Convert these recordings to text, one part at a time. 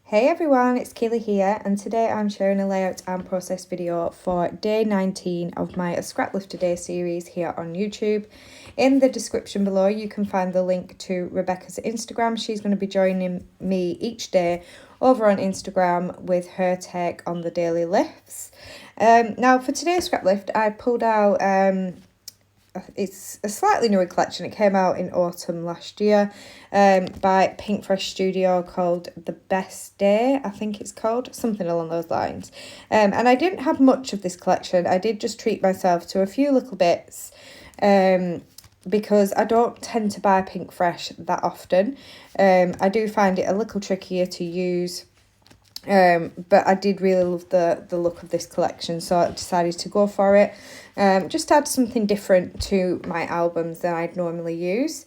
Hey everyone, it's Kaylee here, and today I'm sharing a layout and process video for day 19 of my Scraplift a Day series here on YouTube. In the description below you can find the link to Rebecca's Instagram. She's going to be joining me each day over on Instagram with her take on the daily lifts. Now for today's Scraplift I pulled out it's a slightly newer collection. It came out in autumn last year by Pink Fresh Studio, called The Best Day, I think it's called, something along those lines. And I didn't have much of this collection. I did just treat myself to a few little bits because I don't tend to buy Pink Fresh that often. I do find it a little trickier to use. But I did really love the look of this collection, so I decided to go for it. Just add something different to my albums than I'd normally use.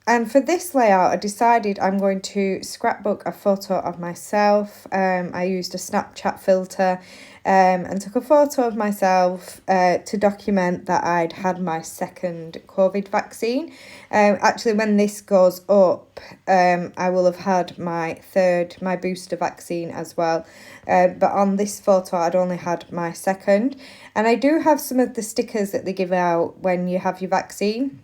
And for this layout, I decided I'm going to scrapbook a photo of myself. I used a Snapchat filter and took a photo of myself to document that I'd had my second COVID vaccine. Actually, when this goes up, I will have had my booster vaccine as well. But on this photo, I'd only had my second. And I do have some of the stickers that they give out when you have your vaccine.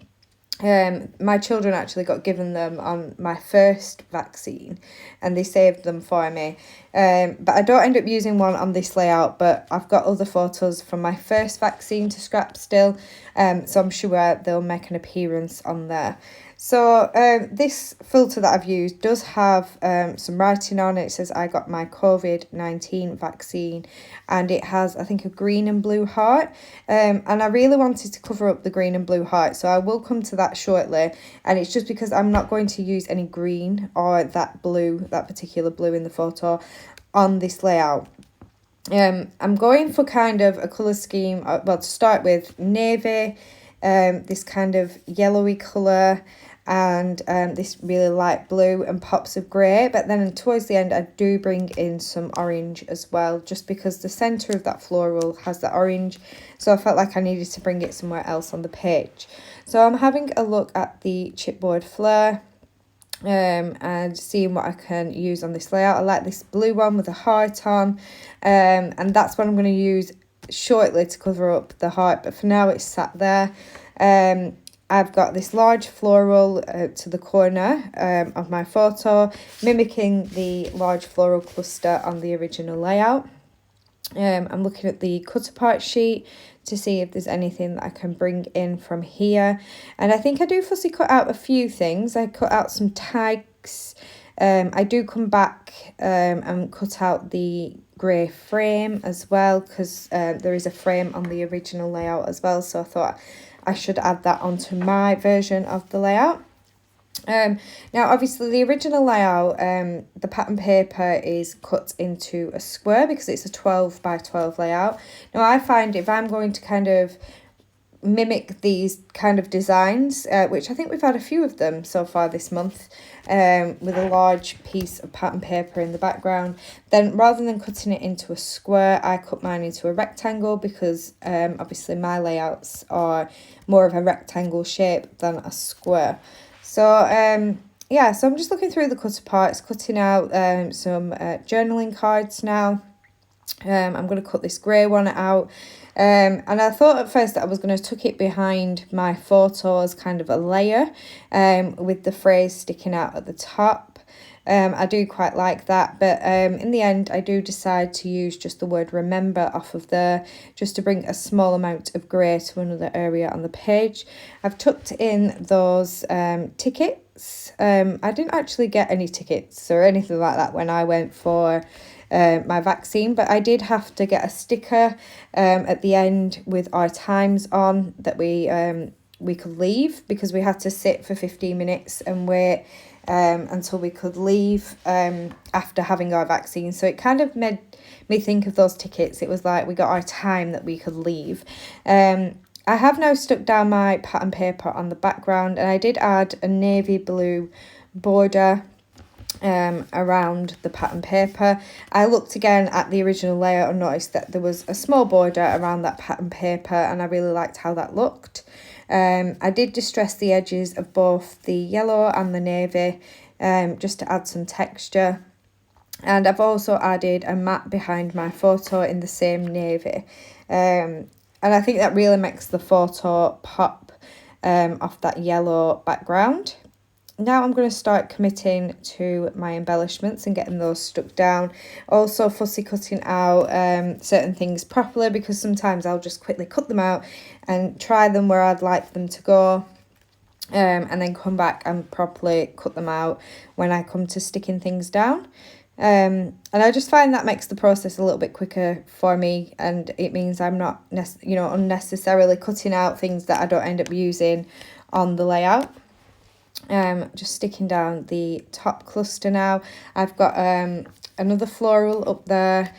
My children actually got given them on my first vaccine and they saved them for me. But I don't end up using one on this layout, but I've got other photos from my first vaccine to scrap still. So I'm sure they'll make an appearance on there. So this filter that I've used does have some writing on it. It says I got my COVID-19 vaccine, and it has, I think, a green and blue heart. And I really wanted to cover up the green and blue heart, so I will come to that shortly. And it's just because I'm not going to use any green or that particular blue in the photo on this layout. I'm going for kind of a colour scheme, well, to start with, navy, this kind of yellowy colour, and this really light blue and pops of grey. But then towards the end I do bring in some orange as well, just because the centre of that floral has that orange, so I felt like I needed to bring it somewhere else on the page. So I'm having a look at the chipboard flare and seeing what I can use on this layout. I like this blue one with a heart on, and that's what I'm going to use shortly to cover up the heart, but for now it's sat there. I've got this large floral to the corner of my photo, mimicking the large floral cluster on the original layout. I'm looking at the cut apart sheet to see if there's anything that I can bring in from here. And I think I do fussy cut out a few things. I cut out some tags. I do come back and cut out the grey frame as well, because there is a frame on the original layout as well, so I thought I should add that onto my version of the layout. Now obviously the original layout, the pattern paper is cut into a square because it's a 12 by 12 layout. Now I find if I'm going to kind of mimic these kind of designs, which I think we've had a few of them so far this month, with a large piece of pattern paper in the background, then rather than cutting it into a square, I cut mine into a rectangle, because obviously my layouts are more of a rectangle shape than a square. So yeah, so I'm just looking through the cut aparts, cutting out some journaling cards now. I'm going to cut this grey one out. And I thought at first that I was going to tuck it behind my photo as kind of a layer, with the phrase sticking out at the top. I do quite like that, but in the end I do decide to use just the word remember off of there, just to bring a small amount of grey to another area on the page. I've tucked in those tickets. I didn't actually get any tickets or anything like that when I went for my vaccine, but I did have to get a sticker at the end with our times on that we could leave, because we had to sit for 15 minutes and wait until we could leave after having our vaccine. So it kind of made me think of those tickets. It was like we got our time that we could leave. I have now stuck down my pattern paper on the background, and I did add a navy blue border around the pattern paper. I looked again at the original layout and noticed that there was a small border around that pattern paper, and I really liked how that looked. I did distress the edges of both the yellow and the navy just to add some texture. And I've also added a mat behind my photo in the same navy. And I think that really makes the photo pop off that yellow background. Now I'm going to start committing to my embellishments and getting those stuck down. Also fussy cutting out certain things properly, because sometimes I'll just quickly cut them out and try them where I'd like them to go. And then come back and properly cut them out when I come to sticking things down. And I just find that makes the process a little bit quicker for me, and it means I'm not unnecessarily cutting out things that I don't end up using on the layout. Just sticking down the top cluster now. I've got another floral up there,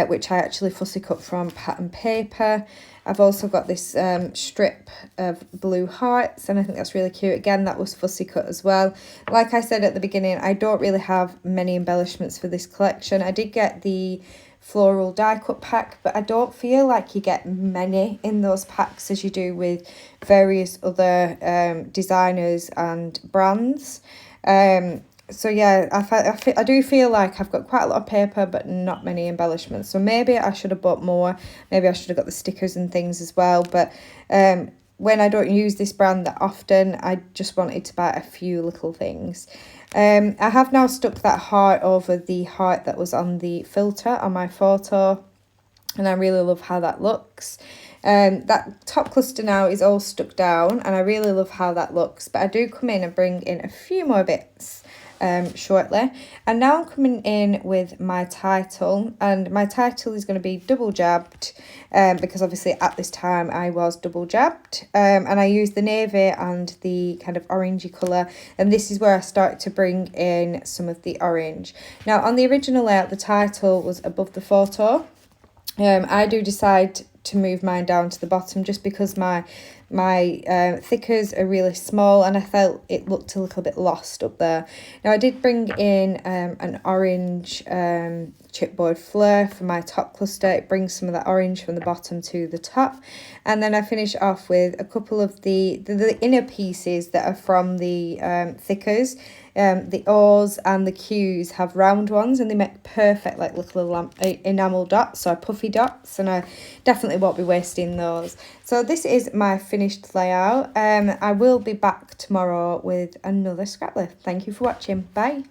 which I actually fussy cut from pattern paper. I've also got this strip of blue hearts, and I think that's really cute. Again, that was fussy cut as well. Like I said at the beginning, I don't really have many embellishments for this collection. I did get the floral die cut pack, but I don't feel like you get many in those packs as you do with various other designers and brands. So yeah, I do feel like I've got quite a lot of paper but not many embellishments, so maybe I should have bought more. Maybe I should have got the stickers and things as well, but when I don't use this brand that often, I just wanted to buy a few little things. I have now stuck that heart over the heart that was on the filter on my photo, and I really love how that looks. That top cluster now is all stuck down, and I really love how that looks, but I do come in and bring in a few more bits shortly. And now I'm coming in with my title, and my title is going to be double jabbed, because obviously at this time I was double jabbed, and I used the navy and the kind of orangey colour, and this is where I start to bring in some of the orange. Now on the original layout, the title was above the photo. I do decide to move mine down to the bottom just because my thickers are really small, and I felt it looked a little bit lost up there. Now I did bring in an orange chipboard flare for my top cluster. It brings some of that orange from the bottom to the top, and then I finish off with a couple of the inner pieces that are from the thickers. The O's and the Q's have round ones, and they make perfect like little enamel dots, so puffy dots, and I definitely won't be wasting those. So this is my finished layout. I will be back tomorrow with another scrap lift. Thank you for watching. Bye.